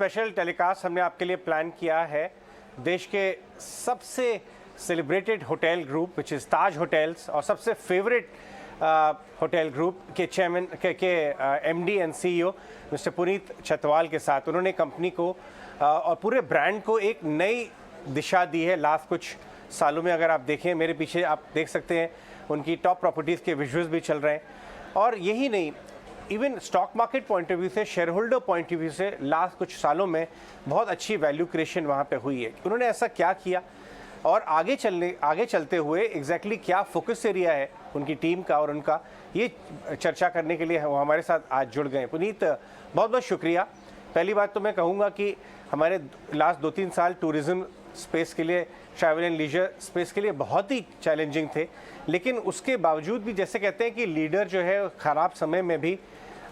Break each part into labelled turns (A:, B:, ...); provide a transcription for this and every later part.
A: Special telecast हमने आपके लिए प्लान किया है देश के सबसे celebrated hotel group which is Taj hotels और सबसे फेवरेट होटल ग्रुप के चेयरमैन के MD and CEO mister Puneet Chhatwal के साथ। उन्होंने कंपनी को और पूरे ब्रांड को एक नई दिशा दी है लास्ट कुछ सालों में। अगर आप देखें मेरे पीछे आप देख सकते हैं उनकी टॉप प्रॉपर्टीज़ के विजुअल्स भी चल रहे हैं। और यही नहीं, even stock market point of view से, share holder point of view से लास्ट कुछ सालों में बहुत अच्छी वैल्यू क्रिएशन वहाँ पे हुई है। उन्होंने ऐसा क्या किया और आगे चलते हुए एग्जैक्टली क्या फोकस एरिया है उनकी टीम का और उनका, ये चर्चा करने के लिए वो हमारे साथ आज जुड़ गए। पुनीत, बहुत बहुत शुक्रिया। पहली बात तो मैं कहूँगा कि हमारे लास्ट 2-3 साल टूरिज़्म स्पेस के लिए, ट्रैवल एंड लीजर स्पेस के लिए बहुत ही चैलेंजिंग थे, लेकिन उसके बावजूद भी जैसे कहते हैं कि लीडर जो है ख़राब समय में भी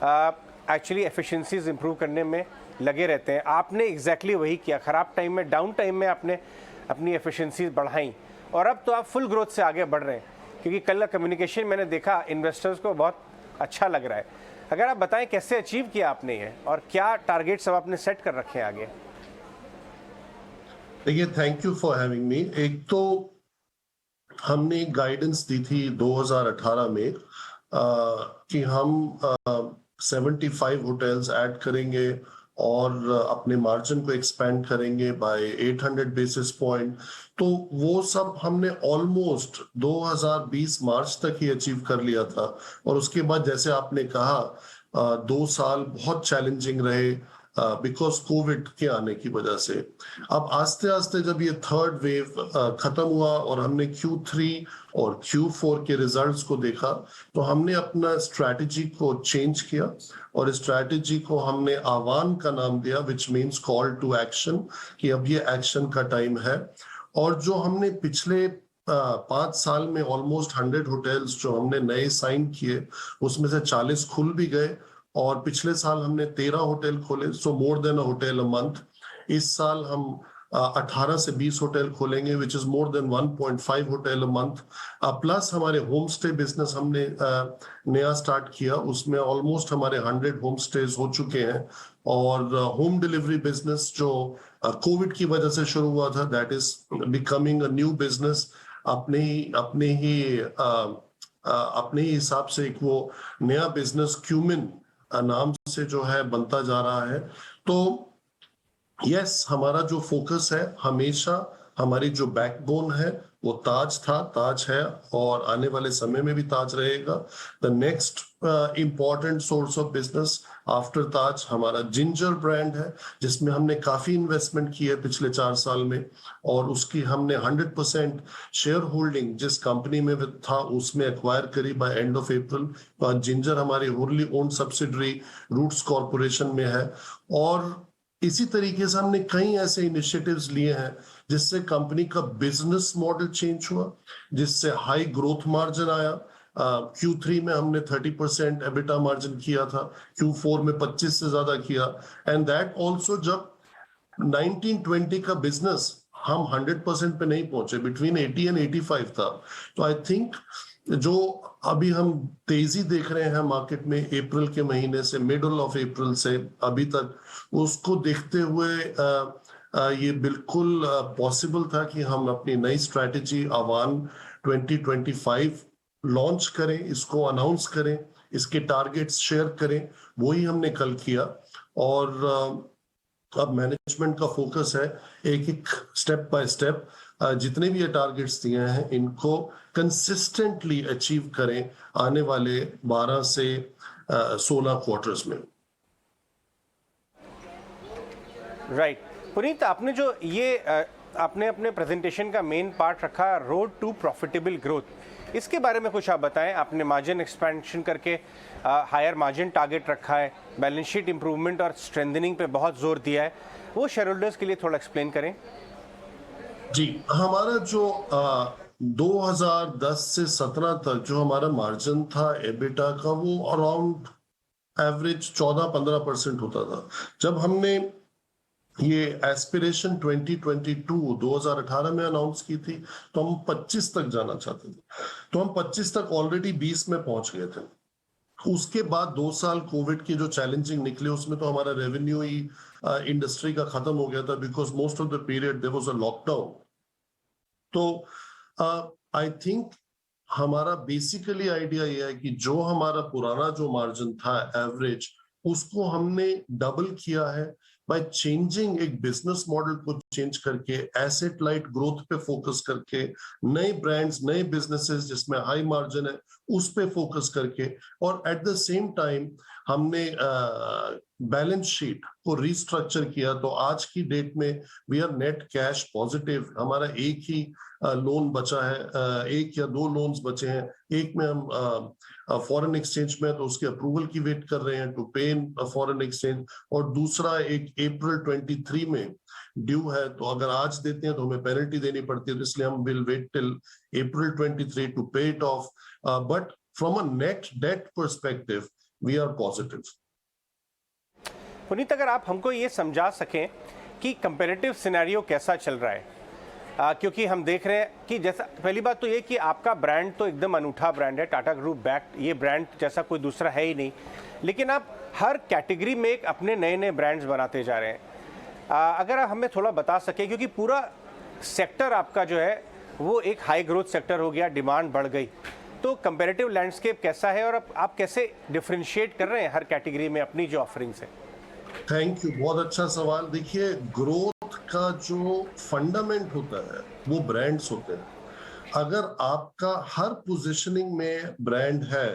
A: एक्चुअली एफिशिएंसीज इंप्रूव करने में लगे रहते हैं। आपने एग्जैक्टली वही किया। ख़राब टाइम में, डाउन टाइम में आपने अपनी एफिशिएंसीज बढ़ाई और अब तो आप फुल ग्रोथ से आगे बढ़ रहे हैं, क्योंकि कल का कम्युनिकेशन मैंने देखा इन्वेस्टर्स को बहुत अच्छा लग रहा है। अगर आप बताएं कैसे अचीव किया आपने ये और क्या टारगेट्स अब आपने सेट कर रखे हैं आगे?
B: देखिए, thank you for having me. एक तो हमने गाइडेंस दी थी 2018 में कि हम 75 होटल्स ऐड करेंगे और अपने मार्जिन को एक्सपेंड करेंगे बाय 800 बेसिस पॉइंट। तो वो सब हमने ऑलमोस्ट 2020 मार्च तक ही अचीव कर लिया था। और उसके बाद जैसे आपने कहा 2 साल बहुत चैलेंजिंग रहे बिकॉज कोविड के आने की वजह से। अब आस्ते आस्ते जब ये थर्ड वेव खत्म हुआ और हमने Q3 और Q4 के रिजल्ट्स को देखा, तो हमने अपना स्ट्रैटेजी को चेंज किया और स्ट्रैटेजी को हमने आह्वान का नाम दिया, which means call to action, कि अब ये एक्शन का टाइम है। और जो हमने पिछले 5 साल में ऑलमोस्ट 100 होटल्स जो हमने नए साइन किए, उसमें से 40 खुल भी गए और पिछले साल हमने 13 होटल खोले, so more than a hotel a month. इस साल हम 18 से 20 होटल खोलेंगे, which is more than 1.5 hotel a month. Plus हमारे होम स्टे बिजनेस हमने नया स्टार्ट किया, उसमें ऑलमोस्ट हमारे 100 होम स्टेज हो चुके हैं। और होम डिलीवरी बिजनेस जो कोविड की वजह से शुरू हुआ था, that is becoming a new business. अपने ही हिसाब से एक वो नया बिजनेस क्यूमिन नाम से जो है बनता जा रहा है। तो यस, हमारा जो फोकस है हमेशा, हमारी जो बैकबोन है वो ताज था, ताज है और आने वाले समय में भी ताज रहेगा। The next important source of business after Taj हमारा जिंजर ब्रांड है, जिसमें हमने काफी इन्वेस्टमेंट की है पिछले 4 साल में और उसकी हमने 100% शेयर होल्डिंग जिस कंपनी में था उसमें एक्वायर करी by end of April. Ginger हमारी wholly owned subsidiary Roots corporation में है। और इसी तरीके से हमने कई ऐसे इनिशिएटिव्स लिए हैं जिससे कंपनी का बिजनेस मॉडल चेंज हुआ, जिससे हाई ग्रोथ मार्जिन आया। Q3 में हमने 30% एबिटा मार्जिन किया था, Q4 में 25 से ज्यादा किया। एंड दैट ऑल्सो जब 1920 का बिजनेस हम 100% पे नहीं पहुंचे, बिटवीन 80 एंड 85 था। तो आई थिंक जो अभी हम तेजी देख रहे हैं मार्केट में अप्रैल के महीने से, मिडल ऑफ अप्रैल से अभी तक, उसको देखते हुए ये बिल्कुल पॉसिबल था कि हम अपनी नई स्ट्रैटेजी आह्वान 2025 लॉन्च करें, इसको अनाउंस करें, इसके टारगेट्स शेयर करें। वही हमने कल किया और अब मैनेजमेंट का फोकस है एक एक स्टेप बाय स्टेप जितने भी ये टारगेट्स दिए हैं इनको कंसिस्टेंटली अचीव करें आने वाले 12 से 16 क्वार्टर्स में।
A: राइट। पुनीत, आपने जो ये आपने अपने प्रेजेंटेशन का मेन पार्ट रखा रोड टू प्रॉफिटेबल ग्रोथ, इसके बारे में कुछ आप बताएं। आपने मार्जिन एक्सपेंशन करके हायर मार्जिन टारगेट रखा है, बैलेंस शीट इंप्रूवमेंट और स्ट्रेंथनिंग पे बहुत जोर दिया है, वो शेयर होल्डर्स के लिए थोड़ा एक्सप्लेन करें।
B: जी, हमारा जो 2010 से 17 तक जो हमारा मार्जिन था एबिटा का, वो अराउंड एवरेज 14-15% होता था। जब हमने ये एस्पिरेशन 2018 में अनाउंस की थी तो हम 25 तक जाना चाहते थे, तो हम 25 तक ऑलरेडी 20 में पहुंच गए थे। उसके बाद 2 साल कोविड के जो चैलेंजिंग निकले उसमें तो हमारा रेवेन्यू ही इंडस्ट्री का खत्म हो गया था, because most of the period there was a lockdown. तो आई थिंक हमारा बेसिकली आइडिया ये है कि जो हमारा पुराना जो मार्जिन था एवरेज, उसको हमने डबल किया है बाय चेंजिंग एक बिजनेस मॉडल को चेंज करके, एसेट लाइट ग्रोथ पे फोकस करके, नए ब्रांड्स नए बिजनेसेस जिसमें हाई मार्जिन है उस पे फोकस करके, और एट द सेम टाइम हमने बैलेंस शीट को रिस्ट्रक्चर किया। तो आज की डेट में we are net cash positive. हमारा एक ही लोन बचा है, एक या दो लोन्स बचे हैं। एक में हम फॉरेन एक्सचेंज में, तो उसके अप्रूवल की वेट कर रहे हैं टू पे इन फॉरेन एक्सचेंज, और दूसरा एक अप्रैल 23 में ड्यू है। तो अगर आज देते हैं तो हमें पेनल्टी देनी पड़ती है, तो इसलिए हम will wait till April 23 to pay it off. But from a net debt perspective we are positive.
A: Puneet, अगर आप हमको ये समझा सकें कि कंपेरेटिव सिनेरियो कैसा चल रहा है, क्योंकि हम देख रहे हैं कि जैसा, पहली बात तो ये कि आपका ब्रांड तो एकदम अनूठा ब्रांड है, टाटा ग्रुप बैक्ड, ये ब्रांड जैसा कोई दूसरा है ही नहीं, लेकिन आप हर कैटेगरी में एक अपने नए नए ब्रांड्स बनाते जा रहे हैं। अगर आप हमें थोड़ा बता सकें, क्योंकि पूरा सेक्टर आपका जो है वो एक हाई ग्रोथ सेक्टर हो गया, डिमांड बढ़ गई, तो कंपेरेटिव लैंडस्केप कैसा है और आप कैसे डिफरेंशिएट कर रहे हैं हर कैटेगरी में अपनी जो ऑफरिंग्स है?
B: थैंक यू, बहुत अच्छा सवाल। देखिए, ग्रोथ का जो फंडामेंट होता है वो ब्रांड्स होते हैं। अगर आपका हर पोजीशनिंग में ब्रांड है,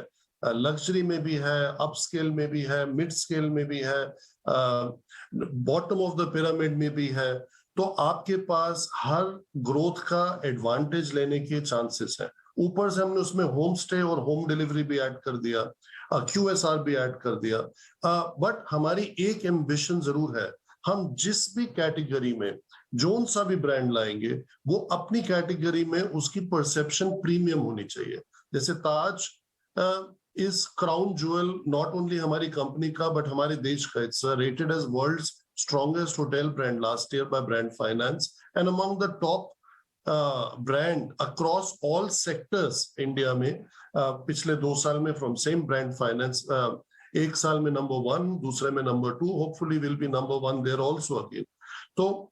B: लग्जरी में भी है, अप स्केल में भी है, मिड स्केल में भी है, बॉटम ऑफ द पिरामिड में भी है, तो आपके पास हर ग्रोथ का एडवांटेज लेने के चांसेस हैं। ऊपर से हमने उसमें होम स्टे और होम डिलीवरी भी ऐड कर दिया, QSR भी ऐड कर दिया। बट हमारी एक एम्बिशन जरूर है, हम जिस भी कैटेगरी में जोन सा भी ब्रांड लाएंगे, वो अपनी कैटेगरी में उसकी परसेप्शन प्रीमियम होनी चाहिए। जैसे Taj is crown jewel not only हमारी कंपनी का बट हमारे देश का। It's rated as world's strongest hotel brand last year by Brand Finance, and among the top brand across all sectors India में पिछले 2 साल में फ्रॉम सेम ब्रांड फाइनेंस। एक साल में नंबर 1, दूसरे में number 2, hopefully will be number 1 there also again. तो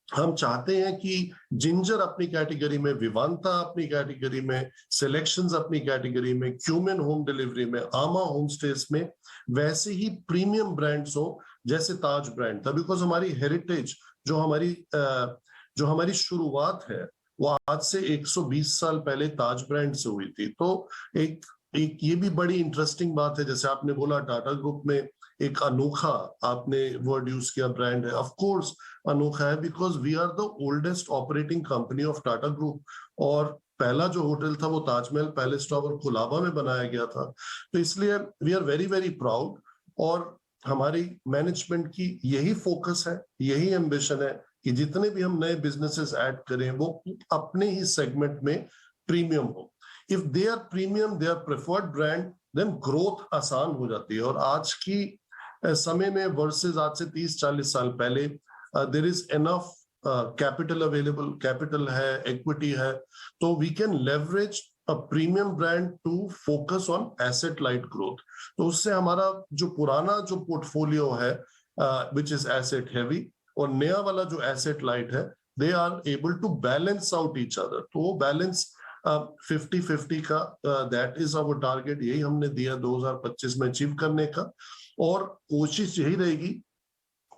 B: हम चाहते हैं कि जिंजर अपनी कैटेगरी में, विवांता अपनी कैटेगरी में, सिलेक्शंस अपनी कैटेगरी में, क्यूमेन होम डिलीवरी में, आमा होम स्टेज में वैसे ही प्रीमियम ब्रांड्स हो जैसे ताज ब्रांड था। बिकॉज हमारी हेरिटेज, जो हमारी शुरुआत है, वो आज से 120 साल पहले ताज ब्रांड से हुई थी। तो एक ये भी बड़ी इंटरेस्टिंग बात है, जैसे आपने बोला टाटा ग्रुप में एक अनोखा, आपने वर्ड यूज किया, ब्रांड है। ऑफ कोर्स अनोखा है because we are the oldest operating company of Tata group, और पहला जो होटल था वो ताजमहल पैलेस टावर कोलाबा में बनाया गया था। तो इसलिए we are very very proud, और हमारी मैनेजमेंट की यही फोकस है, यही एम्बिशन है कि जितने भी हम नए बिजनेसेस ऐड करें वो अपने ही सेगमेंट में प्रीमियम हो। If they are premium, they are preferred brand, then growth आसान हो जाती है। और आज की समय में वर्सेस आज से 30-40 साल पहले there is enough capital available, capital है, इक्विटी है, तो we can leverage a premium brand to focus on asset light growth. तो उससे हमारा जो पुराना जो पोर्टफोलियो है विच इज एसेट हैवी, और नया वाला जो एसेट लाइट है, they are able to balance out each other. तो वो बैलेंस 50-50 का, दैट इज आवर टारगेट। यही हमने दिया 2025 में अचीव करने का, और कोशिश यही रहेगी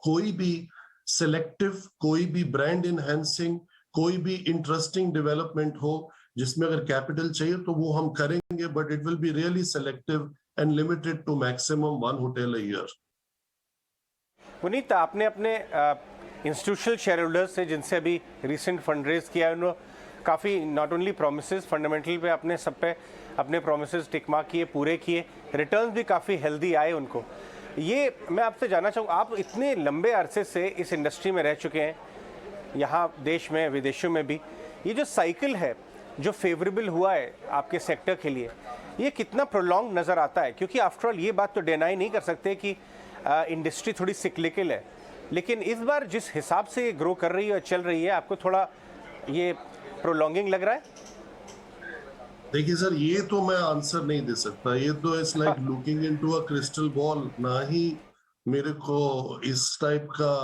B: कोई भी सिलेक्टिव, कोई भी ब्रांड इनहैंसिंग, कोई भी इंटरेस्टिंग डेवलपमेंट हो जिसमें अगर कैपिटल चाहिए तो वो हम करेंगे, but it will be really selective and limited to maximum 1 hotel a year.
A: Puneet, आपने अपने इंस्टीट्यूशनल शेयर होल्डर्स से जिनसे अभी रिसेंट फंड रेज किया है, उन्होंने काफ़ी नॉट ओनली प्रोमिसेस, फंडामेंटल पे अपने सब पे अपने प्रोमिसेस टिक मार्क किए, पूरे किए, रिटर्न्स भी काफ़ी हेल्दी आए उनको। ये मैं आपसे जानना चाहूँ, आप इतने लंबे अरसे से इस इंडस्ट्री में रह चुके हैं, यहाँ देश में विदेशों में भी, ये जो साइकिल है जो फेवरेबल हुआ है आपके सेक्टर के लिए, ये कितना प्रोलॉन्ग नज़र आता है? क्योंकि आफ्टरऑल ये बात तो डिनाई नहीं कर सकते कि इंडस्ट्री थोड़ी सिक्लिकल है, लेकिन इस बार जिस हिसाब से ये ग्रो कर रही है और चल रही है, आपको थोड़ा ये प्रोलॉन्गिंग लग रहा है?
B: देखिए सर, ये तो मैं आंसर नहीं दे सकता। ये तो it's like looking into a crystal ball. ना ही मेरे को इस टाइप का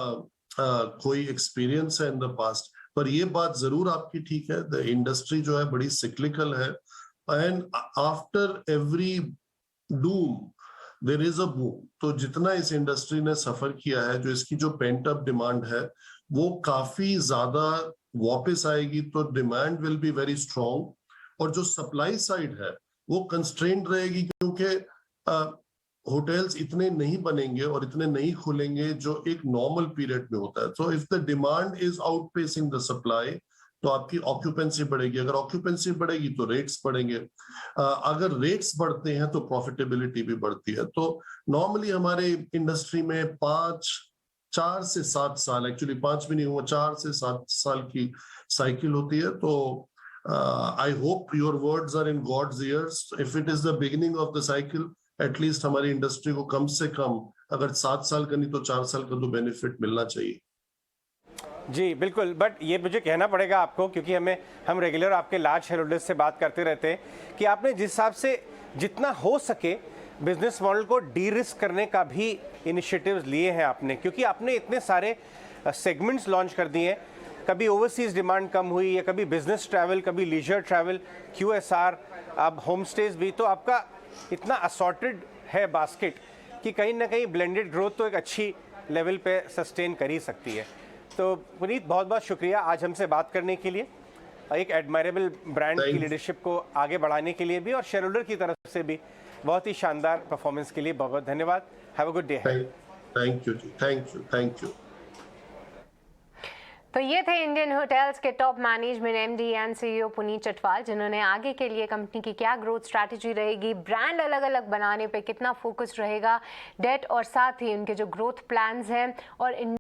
B: कोई एक्सपीरियंस है इन द पास्ट। पर ये बात जरूर आपकी ठीक है, द इंडस्ट्री जो है बड़ी सिक्लिकल है, and after every doom there is a boom. तो जितना इस इंडस्ट्री ने सफर किया है, जो इसकी जो पेंट अप डिमांड है वो काफी ज्यादा वापस आएगी, तो demand will be very strong. और जो सप्लाई साइड है वो कंस्ट्रेंट रहेगी, क्योंकि होटल्स इतने नहीं बनेंगे और इतने नहीं खुलेंगे जो एक नॉर्मल पीरियड में होता है। So if the demand is outpacing the supply, तो आपकी ऑक्यूपेंसी बढ़ेगी। अगर ऑक्यूपेंसी बढ़ेगी तो रेट्स बढ़ेंगे। अगर रेट्स बढ़ते हैं तो प्रॉफिटेबिलिटी भी बढ़ती है। तो नॉर्मली हमारे इंडस्ट्री में 4 से 7 साल, एक्चुअली 5 भी नहीं हुआ, 4 से 7 साल की साइकिल होती है। तो I hope your words are in God's ears. If it is the beginning of the cycle, at least हमारी इंडस्ट्री को कम से कम अगर 7 साल का नहीं तो 4 साल का तो बेनिफिट मिलना चाहिए।
A: जी बिल्कुल, बट ये मुझे कहना पड़ेगा आपको, क्योंकि हम रेगुलर आपके लार्ज शेयर होल्डर्स से बात करते रहते हैं कि आपने जिस हिसाब से जितना हो सके बिजनेस मॉडल को डी रिस्क करने का भी इनिशिएटिव्स लिए हैं आपने, क्योंकि आपने इतने सारे सेगमेंट्स लॉन्च कर दिए हैं। कभी ओवरसीज डिमांड कम हुई, या कभी बिजनेस ट्रैवल, कभी लीजर ट्रैवल, QSR, अब होम स्टेज भी। तो आपका इतना असॉर्टेड है बास्केट कि कहीं ना कहीं ब्लेंडेड ग्रोथ तो एक अच्छी लेवल पे सस्टेन कर ही सकती है। तो पुनीत, बहुत बहुत शुक्रिया आज हमसे बात करने के लिए, एक एडमायरेबल ब्रांड की लीडरशिप को आगे बढ़ाने के लिए भी, और शेयर होल्डर की तरफ से भी बहुत ही शानदार परफॉर्मेंस के लिए बहुत बहुत धन्यवाद। Have a good day.
B: Thank you ji, thank you.
C: तो ये थे इंडियन होटल्स के top management MD and CEO Puneet Chatwal, जिन्होंने आगे के लिए कंपनी की क्या ग्रोथ स्ट्रैटेजी रहेगी, ब्रांड अलग अलग बनाने पे कितना फोकस रहेगा, डेट और साथ ही उनके जो ग्रोथ प्लान्स हैं और